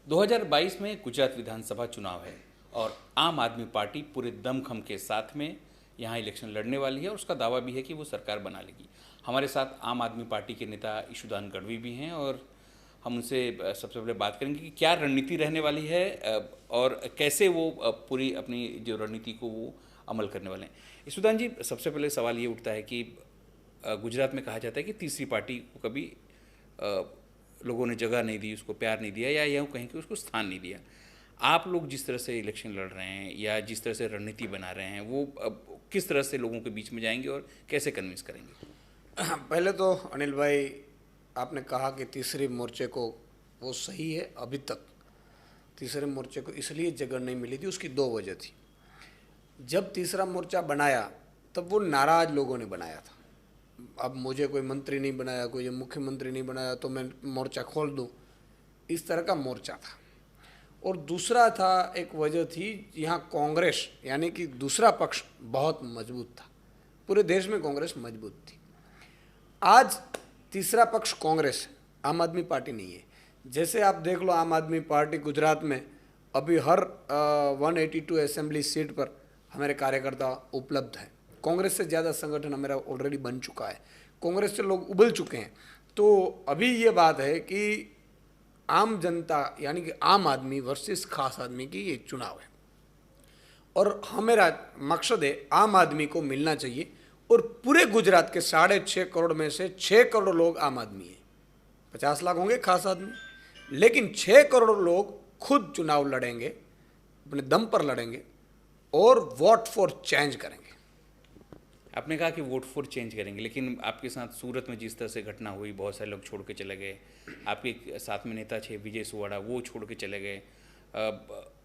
2022 में गुजरात विधानसभा चुनाव है और आम आदमी पार्टी पूरे दमखम के साथ में यहाँ इलेक्शन लड़ने वाली है और उसका दावा भी है कि वो सरकार बना लेगी। हमारे साथ आम आदमी पार्टी के नेता ईशुदान गढ़वी भी हैं और हम उनसे सबसे पहले बात करेंगे कि क्या रणनीति रहने वाली है और कैसे वो पूरी अपनी जो रणनीति को वो अमल करने वाले हैं। ईशुदान जी, सबसे पहले सवाल ये उठता है कि गुजरात में कहा जाता है कि तीसरी पार्टी को कभी लोगों ने जगह नहीं दी, उसको प्यार नहीं दिया या यूँ कहें कि उसको स्थान नहीं दिया। आप लोग जिस तरह से इलेक्शन लड़ रहे हैं या जिस तरह से रणनीति बना रहे हैं वो किस तरह से लोगों के बीच में जाएंगे और कैसे कन्विंस करेंगे? पहले तो अनिल भाई, आपने कहा कि तीसरे मोर्चे को वो सही है। अभी तक तीसरे मोर्चे को इसलिए जगह नहीं मिली थी, उसकी दो वजह थी। जब तीसरा मोर्चा बनाया तब वो नाराज लोगों ने बनाया था। अब मुझे कोई मंत्री नहीं बनाया, कोई मुख्यमंत्री नहीं बनाया तो मैं मोर्चा खोल दूं, इस तरह का मोर्चा था। और दूसरा था, एक वजह थी, यहाँ कांग्रेस यानी कि दूसरा पक्ष बहुत मजबूत था। पूरे देश में कांग्रेस मजबूत थी। आज तीसरा पक्ष कांग्रेस है, आम आदमी पार्टी नहीं है। जैसे आप देख लो, आम आदमी पार्टी गुजरात में अभी हर 182 असेंबली सीट पर हमारे कार्यकर्ता उपलब्ध हैं। कांग्रेस से ज़्यादा संगठन हमारा ऑलरेडी बन चुका है, कांग्रेस से लोग उबल चुके हैं। तो अभी ये बात है कि आम जनता यानी कि आम आदमी वर्सेस खास आदमी की ये चुनाव है और हमारा मकसद है आम आदमी को मिलना चाहिए। और पूरे गुजरात के 6.5 करोड़ में से 6 करोड़ लोग आम आदमी हैं। 50 लाख होंगे खास आदमी, लेकिन 6 करोड़ लोग खुद चुनाव लड़ेंगे, अपने दम पर लड़ेंगे और वोट फॉर चेंज करेंगे। आपने कहा कि वोट फॉर चेंज करेंगे, लेकिन आपके साथ सूरत में जिस तरह से घटना हुई, बहुत सारे लोग छोड़ के चले गए। आपके साथ में नेता थे विजय सुवाड़ा, वो छोड़ के चले गए।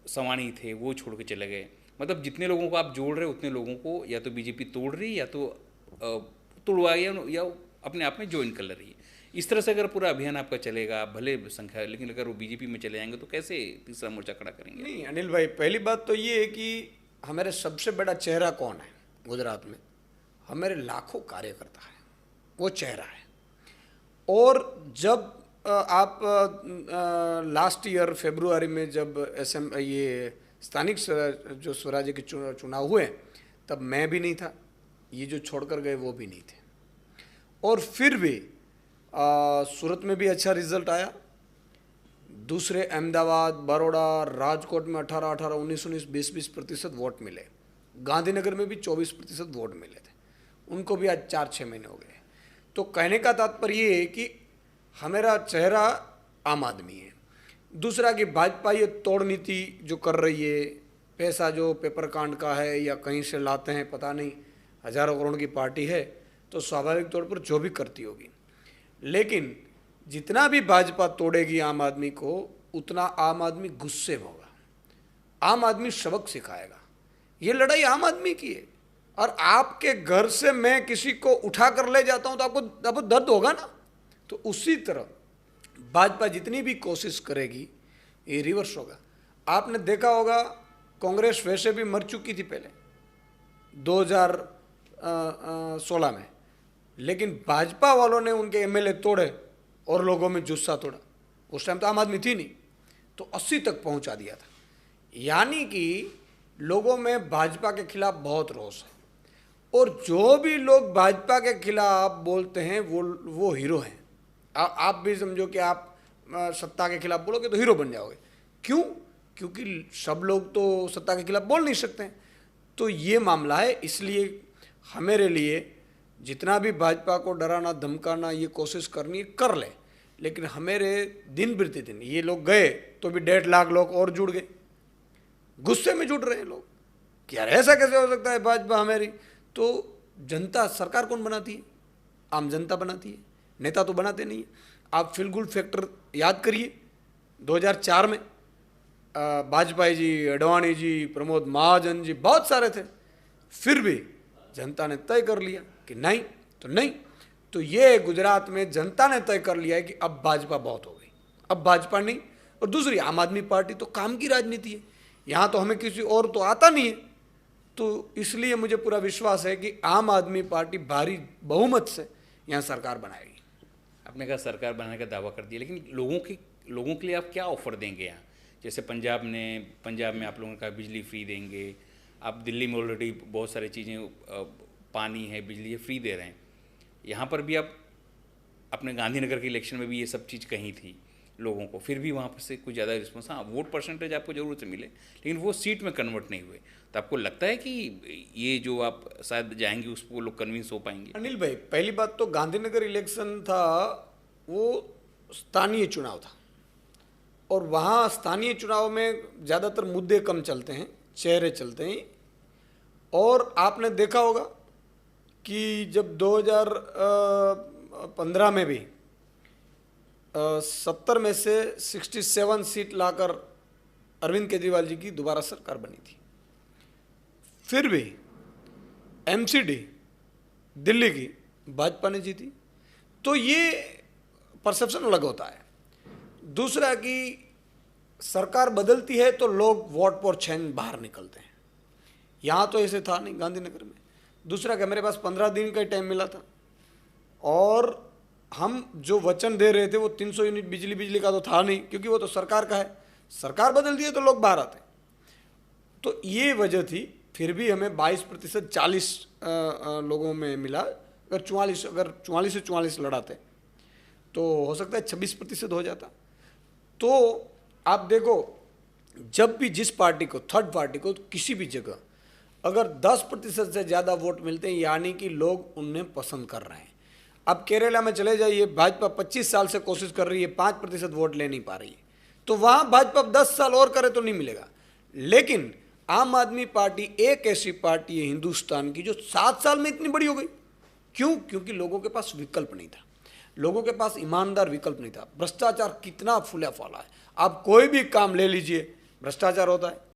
सवाणी थे, वो छोड़ के चले गए। मतलब जितने लोगों को आप जोड़ रहे हो उतने लोगों को या तो बीजेपी तोड़ रही है या तो तोड़वा या अपने आप में ज्वाइन कर रही है। इस तरह से अगर पूरा अभियान आपका चलेगा, भले संख्या, लेकिन अगर वो बीजेपी में चले जाएंगे तो कैसे तीसरा मोर्चा खड़ा करेंगे? नहीं अनिल भाई, पहली बात तो ये है कि हमारे सबसे बड़ा चेहरा कौन है गुजरात में? हमारे लाखों कार्यकर्ता हैं, वो चेहरा है। और जब आप लास्ट ईयर फरवरी में जब ये स्थानिक जो स्वराज्य के चुनाव हुए, तब मैं भी नहीं था, ये जो छोड़कर गए वो भी नहीं थे। और फिर भी सूरत में भी अच्छा रिजल्ट आया। दूसरे अहमदाबाद, बड़ौदा, राजकोट में 18, 19, 20% वोट मिले। गांधीनगर में भी 24% वोट मिले थे। उनको भी आज 4-6 महीने हो गए। तो कहने का तात्पर्य ये है कि हमारा चेहरा आम आदमी है। दूसरा कि भाजपा ये तोड़ नीति जो कर रही है, पैसा जो पेपर कांड का है या कहीं से लाते हैं पता नहीं, हजारों करोड़ की पार्टी है तो स्वाभाविक तौर पर जो भी करती होगी। लेकिन जितना भी भाजपा तोड़ेगी आम आदमी को, उतना आम आदमी गुस्से में होगा, आम आदमी सबक सिखाएगा। ये लड़ाई आम आदमी की है। और आपके घर से मैं किसी को उठा कर ले जाता हूं तो आपको दर्द होगा ना। तो उसी तरह भाजपा जितनी भी कोशिश करेगी ये रिवर्स होगा। आपने देखा होगा, कांग्रेस वैसे भी मर चुकी थी पहले 2016 में, लेकिन भाजपा वालों ने उनके एमएलए तोड़े और लोगों में जुस्सा तोड़ा। उस टाइम तो आम आदमी थी नहीं, तो 80 तक पहुंचा दिया था। यानी कि लोगों में भाजपा के खिलाफ बहुत रोष है। और जो भी लोग भाजपा के खिलाफ बोलते हैं वो हीरो हैं। आप भी समझो कि आप सत्ता के खिलाफ बोलोगे तो हीरो बन जाओगे। क्यों? क्योंकि सब लोग तो सत्ता के खिलाफ बोल नहीं सकते हैं। तो ये मामला है। इसलिए हमारे लिए जितना भी भाजपा को डराना धमकाना ये कोशिश करनी है, कर ले। लेकिन हमारे दिन प्रतिदिन ये लोग गए तो भी 1.5 लाख लोग और जुड़ गए। गुस्से में जुड़ रहे हैं लोग कि यार ऐसा कैसे हो सकता है भाजपा हमारी। तो जनता, सरकार कौन बनाती है? आम जनता बनाती है, नेता तो बनाते नहीं है। आप फील गुड फैक्टर याद करिए, 2004 में वाजपेयी जी, अडवाणी जी, प्रमोद महाजन जी, बहुत सारे थे। फिर भी जनता ने तय कर लिया कि नहीं तो नहीं। तो ये गुजरात में जनता ने तय कर लिया है कि अब भाजपा बहुत हो गई, अब भाजपा नहीं। और दूसरी आम आदमी पार्टी तो काम की राजनीति है, यहाँ तो हमें किसी और तो आता नहीं है। तो इसलिए मुझे पूरा विश्वास है कि आम आदमी पार्टी भारी बहुमत से यहाँ सरकार बनाएगी। आपने कहा सरकार बनाने का दावा कर दिया, लेकिन लोगों के लिए आप क्या ऑफर देंगे यहाँ? जैसे पंजाब में आप लोगों ने कहा बिजली फ्री देंगे, आप दिल्ली में ऑलरेडी बहुत सारी चीज़ें, पानी है, बिजली है, फ्री दे रहे हैं। यहाँ पर भी आप अपने गांधीनगर के इलेक्शन में भी ये सब चीज़ कही थी लोगों को, फिर भी वहाँ पर से कुछ ज़्यादा रिस्पॉन्स, हाँ वोट परसेंटेज आपको जरूर से मिले, लेकिन वो सीट में कन्वर्ट नहीं हुए। तो आपको लगता है कि ये जो आप शायद जाएंगे उस पर लोग कन्विंस हो पाएंगे? अनिल भाई, पहली बात तो गांधीनगर इलेक्शन था वो स्थानीय चुनाव था, और वहाँ स्थानीय चुनाव में ज़्यादातर मुद्दे कम चलते हैं, चेहरे चलते हैं। और आपने देखा होगा कि जब 2015 में भी 70 में से 67 सीट लाकर अरविंद केजरीवाल जी की दोबारा सरकार बनी थी, फिर भी एमसीडी दिल्ली की भाजपा ने जीती। तो ये परसेप्शन अलग होता है। दूसरा कि सरकार बदलती है तो लोग वोट पर छैन बाहर निकलते हैं, यहाँ तो ऐसे था नहीं गांधीनगर में। दूसरा कि मेरे पास 15 दिन का टाइम मिला था, और हम जो वचन दे रहे थे वो 300 यूनिट बिजली का तो था नहीं, क्योंकि वो तो सरकार का है। सरकार बदल दी है तो लोग बाहर आते हैं। तो ये वजह थी। फिर भी हमें 22% 40 लोगों में मिला। अगर 44 से 44 लड़ाते तो हो सकता है 26% हो जाता। तो आप देखो, जब भी जिस पार्टी को, थर्ड पार्टी को, किसी भी जगह अगर 10% से ज़्यादा वोट मिलते हैं, यानी कि लोग उन्हें पसंद कर रहे हैं। अब केरला में चले जाइए, भाजपा 25 साल से कोशिश कर रही है, 5% वोट ले नहीं पा रही है, तो वहाँ भाजपा 10 साल और करे तो नहीं मिलेगा। लेकिन आम आदमी पार्टी एक ऐसी पार्टी है हिंदुस्तान की जो 7 साल में इतनी बड़ी हो गई। क्यों? क्योंकि लोगों के पास विकल्प नहीं था, लोगों के पास ईमानदार विकल्प नहीं था। भ्रष्टाचार कितना फूला फैला है, आप कोई भी काम ले लीजिए भ्रष्टाचार होता है।